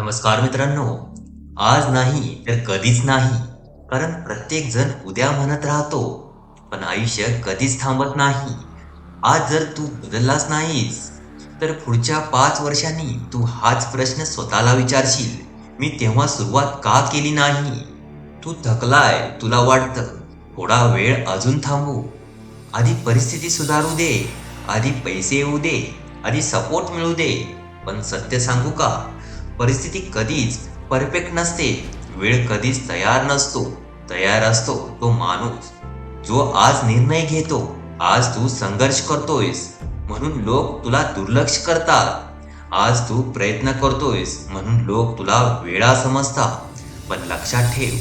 नमस्कार मित्रांनो. आज नाही तर कधीच नाही. कारण प्रत्येक जण उद्या म्हणत राहतो, पण आयुष्य कधीच थांबत नाही. आज जर तू बदललास नाहीस, तर पुढच्या 5 वर्षांनी तू हाच प्रश्न स्वतःला विचारशील, मी तेव्हा सुरुवात का केली नाही? तू थकलाय, तुला वाटतं थोडा वेळ अजून थांबू, आधी परिस्थिती सुधारू दे, आधी पैसे येऊ दे, आधी सपोर्ट मिळू दे. पण सत्य सांगू का? परिस्थिती कधीच परफेक्ट नसते. वेळ कधीच तयार नसतो. तयार असतो तो माणूस जो आज निर्णय घेतो. आज तू संघर्ष करतोयस म्हणून लोक तुला दुर्लक्ष करतात. आज तू प्रयत्न करतोयस म्हणून लोक तुला वेडा समजतात. पण लक्षात ठेव,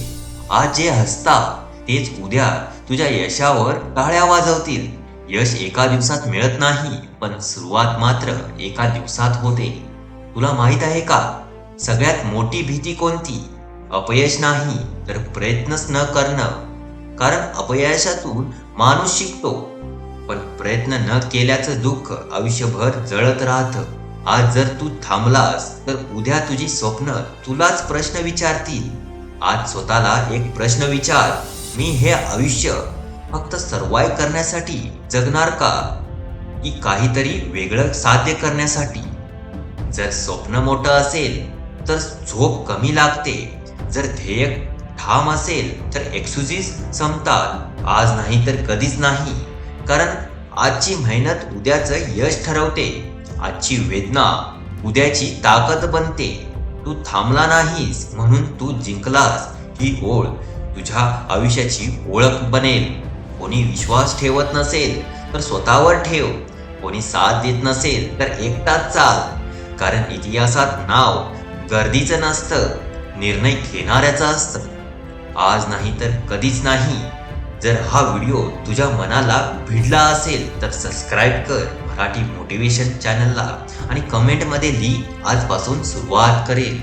आज जे हसतात तेच उद्या तुझ्या यशावर टाळ्या वाजवतील. यश एका दिवसात मिळत नाही, पण सुरुवात मात्र एका दिवसात होते. तुला माहित आहे का, सगळ्यात मोठी भीती कोणती? अपयश नाही, तर प्रयत्नच न करणं. कारण अपयशातून माणूस शिकतो, पण प्रयत्न न केल्याचं दुःख आयुष्यभर जळत राहतं. आज जर तू थांबलास, तर उद्या तुझी स्वप्न तुलाच प्रश्न विचारतील. आज स्वतःला एक प्रश्न विचार, मी हे आयुष्य फक्त सर्वाइव्ह करण्यासाठी जगणार का, की काहीतरी वेगळं साध्य करण्यासाठी? जर स्वप्न मोठं असेल तर झोप कमी लागते. जर ध्येय ठाम असेल तर एक्सक्युजेस संपतात. आज नाही तर कधीच नाही. कारण आजची मेहनत उद्याचं यश ठरवते. आजची वेदना उद्याची ताकद बनते. तू थांबला नाहीस म्हणून तू जिंकलास. ही ओळ तुझ्या आयुष्याची ओळख बनेल. कोणी विश्वास ठेवत नसेल तर स्वतःवर ठेव. कोणी साथ देत नसेल तर एकटाच चाल. कारण इतिहासात नाव गर्दीचं नसतं, निर्णय घेणाऱ्याचं असतं. आज नाही तर कधीच नाही. जर हा व्हिडिओ तुझ्या मनाला भिडला असेल तर सबस्क्राईब कर मराठी मोटिवेशन चॅनलला आणि कमेंटमध्ये लिही, आजपासून सुरुवात करेल.